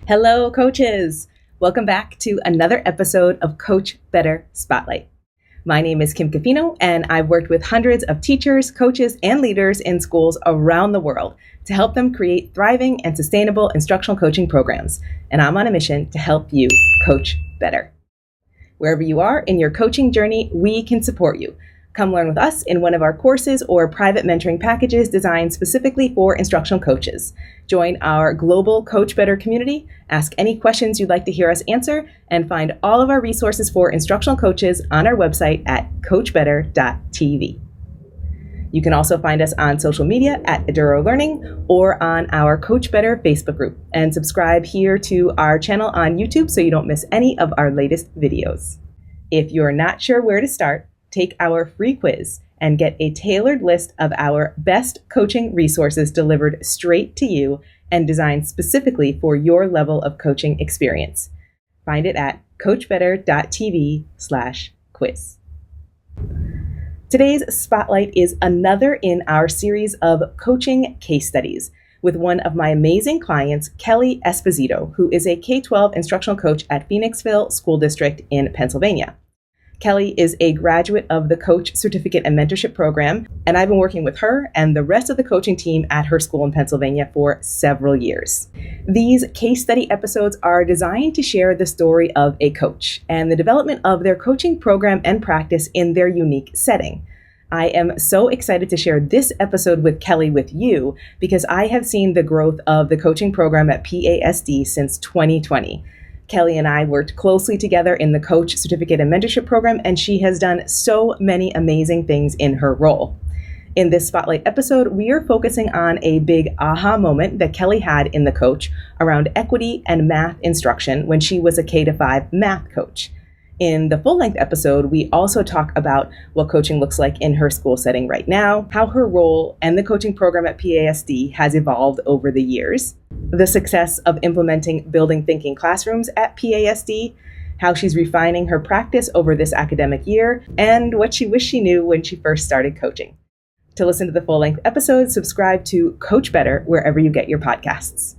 Hello, coaches. Welcome back to another episode of Coach Better Spotlight. My name is Kim Cafino, and I've worked with hundreds of teachers, coaches, and leaders in schools around the world to help them create thriving and sustainable instructional coaching programs. And I'm on a mission to help you coach better. Wherever you are in your coaching journey, we can support you. Come learn with us in one of our courses or private mentoring packages designed specifically for instructional coaches. Join our global Coach Better community, ask any questions you'd like to hear us answer, and find all of our resources for instructional coaches on our website at coachbetter.tv. You can also find us on social media at Eduro Learning or on our Coach Better Facebook group, and subscribe here to our channel on YouTube so you don't miss any of our latest videos. If you're not sure where to start, take our free quiz and get a tailored list of our best coaching resources delivered straight to you and designed specifically for your level of coaching experience. Find it at coachbetter.tv/quiz. Today's spotlight is another in our series of coaching case studies with one of my amazing clients, Kelly Esposito, who is a K-12 instructional coach at Phoenixville School District in Pennsylvania. Kelly is a graduate of the Coach Certificate and Mentorship Program, and I've been working with her and the rest of the coaching team at her school in Pennsylvania for several years. These case study episodes are designed to share the story of a coach and the development of their coaching program and practice in their unique setting. I am so excited to share this episode with Kelly with you because I have seen the growth of the coaching program at PASD since 2020. Kelly and I worked closely together in the Coach Certificate and Mentorship Program, and she has done so many amazing things in her role. In this Spotlight episode, we are focusing on a big aha moment that Kelly had in the coach around equity and math instruction when she was a K-5 math coach. In the full-length episode, we also talk about what coaching looks like in her school setting right now, how her role and the coaching program at PASD has evolved over the years, the success of implementing building thinking classrooms at PASD, how she's refining her practice over this academic year, and what she wished she knew when she first started coaching. To listen to the full-length episode, subscribe to Coach Better wherever you get your podcasts.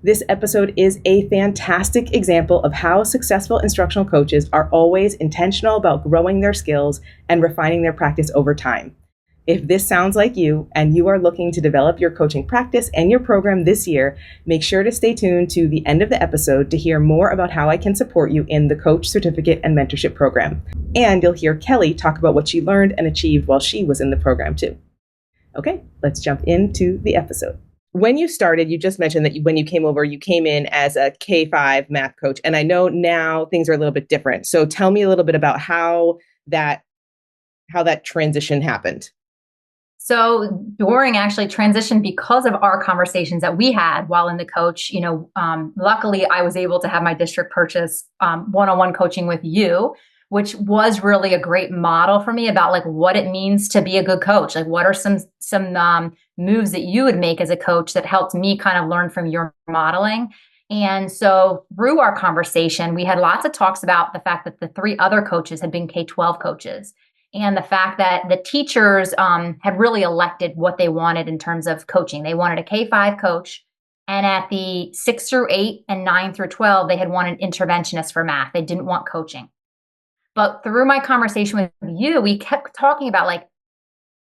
This episode is a fantastic example of how successful instructional coaches are always intentional about growing their skills and refining their practice over time. If this sounds like you and you are looking to develop your coaching practice and your program this year, make sure to stay tuned to the end of the episode to hear more about how I can support you in the Coach Certificate and Mentorship Program. And you'll hear Kelly talk about what she learned and achieved while she was in the program too. Okay, let's jump into the episode. When you started, you just mentioned that when you came over, you came in as a K-5 math coach. And I know now things are a little bit different. So tell me a little bit about how that transition happened. So during actually transition, because of our conversations that we had while in the coach, luckily I was able to have my district purchase one-on-one coaching with you, which was really a great model for me about like what it means to be a good coach. Like what are some moves that you would make as a coach that helped me kind of learn from your modeling. And so through our conversation, we had lots of talks about the fact that the three other coaches had been K-12 coaches and the fact that the teachers had really elected what they wanted in terms of coaching. They wanted a K-5 coach. And at the 6 through 8 and 9 through 12, they had wanted interventionists for math. They didn't want coaching. But through my conversation with you, we kept talking about like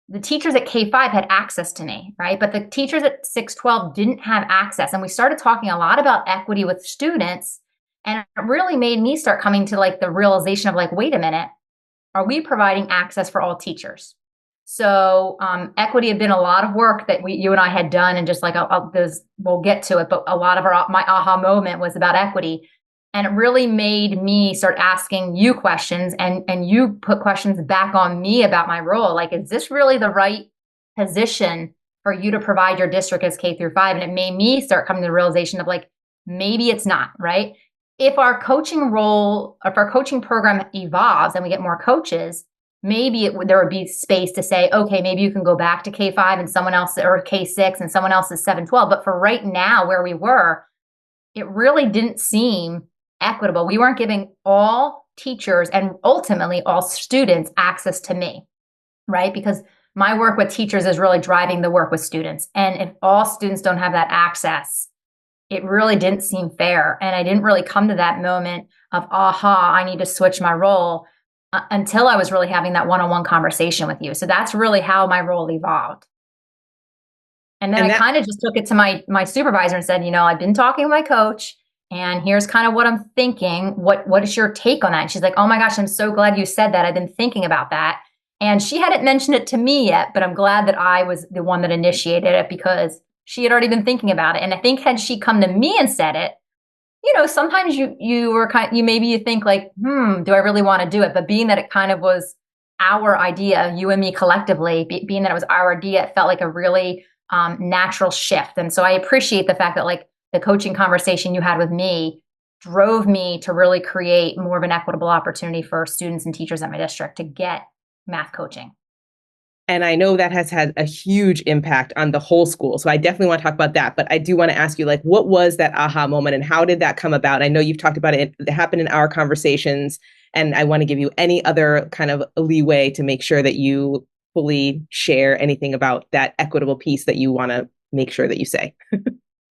the teachers at K-5 had access to me, right? But the teachers at 6-12 didn't have access. And we started talking a lot about equity with students. And it really made me start coming to like the realization of like, wait a minute, are we providing access for all teachers? So equity had been a lot of work that you and I had done. And just like, we'll get to it. But a lot of my aha moment was about equity. And it really made me start asking you questions and you put questions back on me about my role. Like, is this really the right position for you to provide your district as K through 5? And it made me start coming to the realization of like, maybe it's not, right? If our coaching role, if our coaching program evolves and we get more coaches, maybe there would be space to say, okay, maybe you can go back to K-5 and someone else, or K-6 and someone else is 7-12. But for right now, where we were, it really didn't seem equitable. We weren't giving all teachers and ultimately all students access to me, right? Because my work with teachers is really driving the work with students. And if all students don't have that access, it really didn't seem fair. And I didn't really come to that moment of, aha, I need to switch my role until I was really having that one-on-one conversation with you. So that's really how my role evolved. And then And I that kind of just took it to my supervisor and said, I've been talking with my coach and here's kind of what I'm thinking. What is your take on that? And she's like, oh my gosh, I'm so glad you said that. I've been thinking about that. And she hadn't mentioned it to me yet, but I'm glad that I was the one that initiated it because she had already been thinking about it. And I think had she come to me and said it, sometimes you maybe you think like, do I really want to do it? But being that it kind of was our idea, you and me collectively, being that it was our idea, it felt like a really natural shift. And so I appreciate the fact that like the coaching conversation you had with me drove me to really create more of an equitable opportunity for students and teachers at my district to get math coaching. And I know that has had a huge impact on the whole school. So I definitely want to talk about that. But I do want to ask you, like, what was that aha moment and how did that come about? I know you've talked about it. It happened in our conversations. And I want to give you any other kind of leeway to make sure that you fully share anything about that equitable piece that you want to make sure that you say.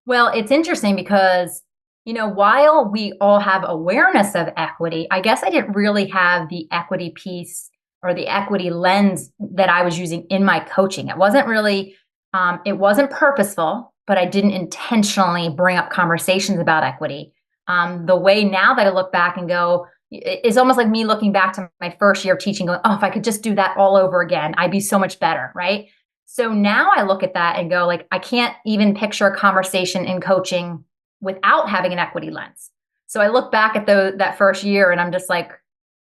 Well, it's interesting because, while we all have awareness of equity, I guess I didn't really have the equity piece or the equity lens that I was using in my coaching. It wasn't really, it wasn't purposeful, but I didn't intentionally bring up conversations about equity. The way now that I look back and go, it's almost like me looking back to my first year of teaching, going, oh, if I could just do that all over again, I'd be so much better, right? So now I look at that and go, like, I can't even picture a conversation in coaching without having an equity lens. So I look back at that first year and I'm just like,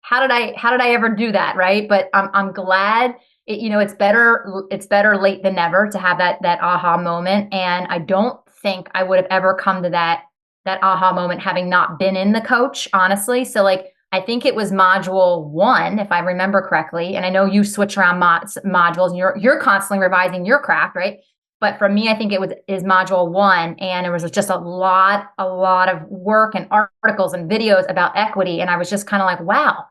how did I ever do that, right? But I'm glad. It's better late than never to have that aha moment. And I don't think I would have ever come to that aha moment having not been in the coach, honestly. So like, I think it was module 1, if I remember correctly. And I know you switch around modules and you're constantly revising your craft, right? But for me, I think is module 1. And it was just a lot of work and articles and videos about equity. And I was just kind of like, wow,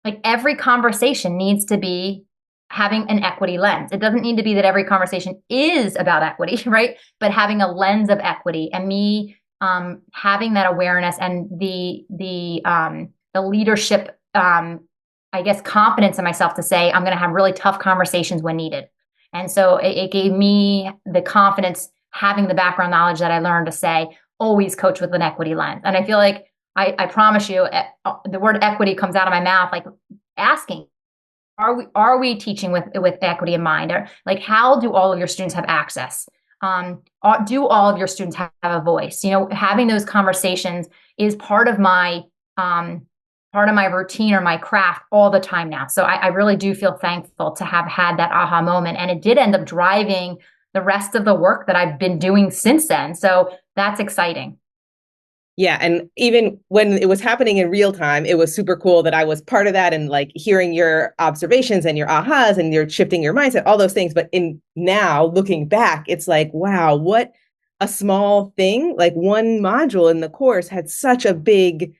like every conversation needs to be having an equity lens. It doesn't need to be that every conversation is about equity, right? But having a lens of equity and me having that awareness and the leadership, I guess, confidence in myself to say, I'm going to have really tough conversations when needed. And so it gave me the confidence, having the background knowledge that I learned to say, always coach with an equity lens. And I feel like, I promise you, the word equity comes out of my mouth, like asking, are we teaching with equity in mind? Or like, how do all of your students have access? Do all of your students have a voice? Having those conversations is part of my routine or my craft all the time now. So I really do feel thankful to have had that aha moment. And it did end up driving the rest of the work that I've been doing since then. So that's exciting. Yeah. And even when it was happening in real time, it was super cool that I was part of that and like hearing your observations and your ahas and you're shifting your mindset, all those things. But in now looking back, it's like, wow, what a small thing. Like one module in the course had such a big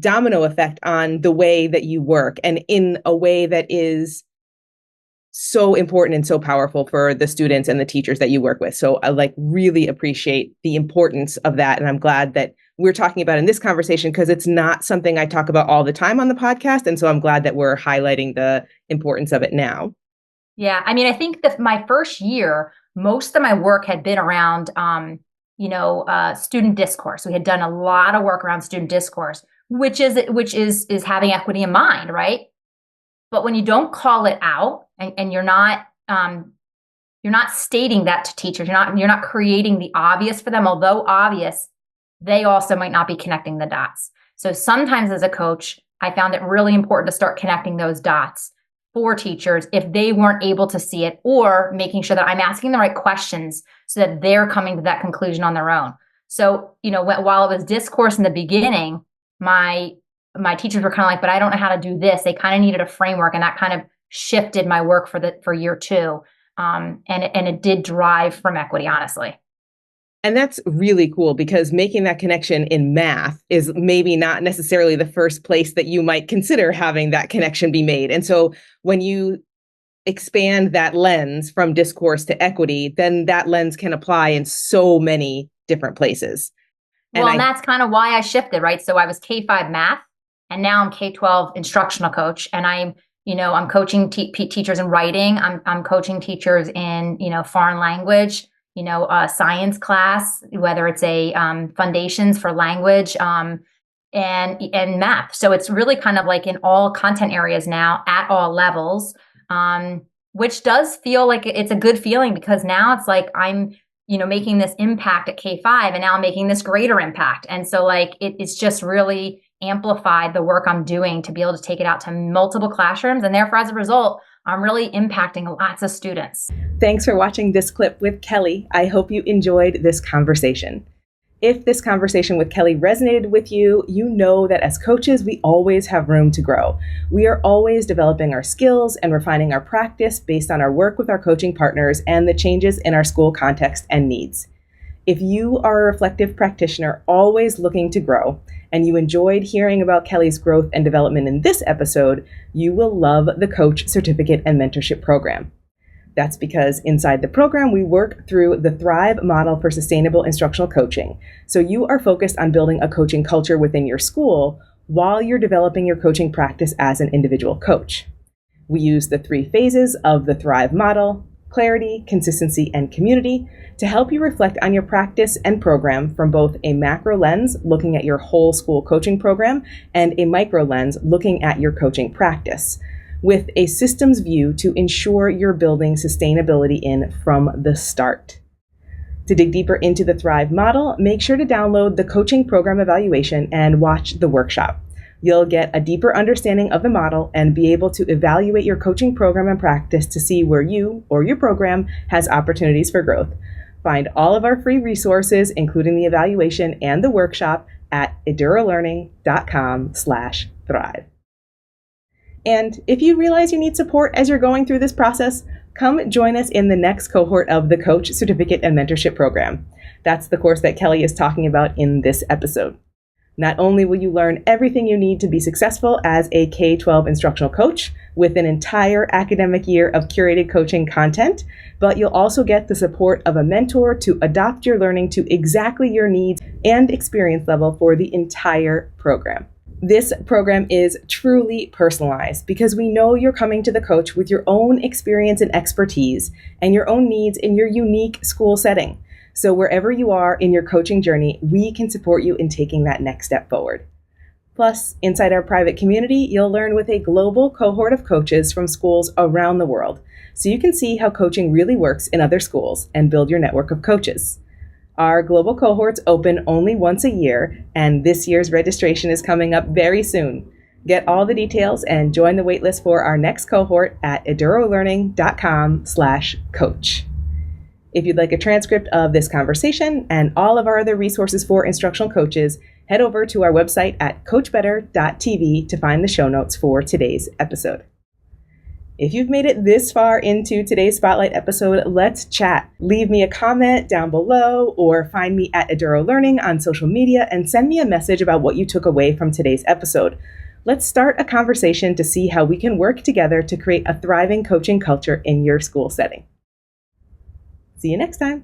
domino effect on the way that you work and in a way that is so important and so powerful for the students and the teachers that you work with. So I like really appreciate the importance of that. And I'm glad that we're talking about in this conversation because it's not something I talk about all the time on the podcast. And so I'm glad that we're highlighting the importance of it now. Yeah. I mean, I think that my first year, most of my work had been around, student discourse. We had done a lot of work around student discourse, which is having equity in mind, right? But when you don't call it out and you're not stating that to teachers, you're not creating the obvious for them, although obvious, they also might not be connecting the dots. So sometimes as a coach, I found it really important to start connecting those dots for teachers if they weren't able to see it, or making sure that I'm asking the right questions so that they're coming to that conclusion on their own. So, while it was discourse in the beginning, my teachers were kind of like, but I don't know how to do this. They kind of needed a framework, and that kind of shifted my work for year 2. And it did drive from equity, honestly. And that's really cool because making that connection in math is maybe not necessarily the first place that you might consider having that connection be made. And so when you expand that lens from discourse to equity, then that lens can apply in so many different places. Well, and that's kind of why I shifted, right? So I was K-5 math, and now I'm K-12 instructional coach, and I'm coaching teachers in writing. I'm coaching teachers in, foreign language, science class, whether it's a foundations for language, and math. So it's really kind of like in all content areas now at all levels, which does feel like it's a good feeling, because now it's like I'm making this impact at K-5, and now I'm making this greater impact. And so like it's just really amplified the work I'm doing to be able to take it out to multiple classrooms. And therefore, as a result, I'm really impacting lots of students. Thanks for watching this clip with Kelly. I hope you enjoyed this conversation. If this conversation with Kelly resonated with you, you know that as coaches, we always have room to grow. We are always developing our skills and refining our practice based on our work with our coaching partners and the changes in our school context and needs. If you are a reflective practitioner always looking to grow, and you enjoyed hearing about Kelly's growth and development in this episode, you will love the Coach Certificate and Mentorship Program. That's because inside the program, we work through the Thrive model for sustainable instructional coaching. So you are focused on building a coaching culture within your school while you're developing your coaching practice as an individual coach. We use the 3 phases of the Thrive model: clarity, consistency, and community, to help you reflect on your practice and program from both a macro lens, looking at your whole school coaching program, and a micro lens, looking at your coaching practice, with a systems view to ensure you're building sustainability in from the start. To dig deeper into the Thrive model, make sure to download the coaching program evaluation and watch the workshop. You'll get a deeper understanding of the model and be able to evaluate your coaching program and practice to see where you or your program has opportunities for growth. Find all of our free resources, including the evaluation and the workshop, at edurolearning.com/thrive. And if you realize you need support as you're going through this process, come join us in the next cohort of the Coach Certificate and Mentorship Program. That's the course that Kelly is talking about in this episode. Not only will you learn everything you need to be successful as a K-12 instructional coach with an entire academic year of curated coaching content, but you'll also get the support of a mentor to adopt your learning to exactly your needs and experience level for the entire program. This program is truly personalized because we know you're coming to the coach with your own experience and expertise and your own needs in your unique school setting. So wherever you are in your coaching journey, we can support you in taking that next step forward. Plus, inside our private community, you'll learn with a global cohort of coaches from schools around the world, so you can see how coaching really works in other schools and build your network of coaches. Our global cohorts open only once a year, and this year's registration is coming up very soon. Get all the details and join the waitlist for our next cohort at edurolearning.com/coach. If you'd like a transcript of this conversation and all of our other resources for instructional coaches, head over to our website at coachbetter.tv to find the show notes for today's episode. If you've made it this far into today's Spotlight episode, let's chat. Leave me a comment down below or find me at Eduro Learning on social media and send me a message about what you took away from today's episode. Let's start a conversation to see how we can work together to create a thriving coaching culture in your school setting. See you next time.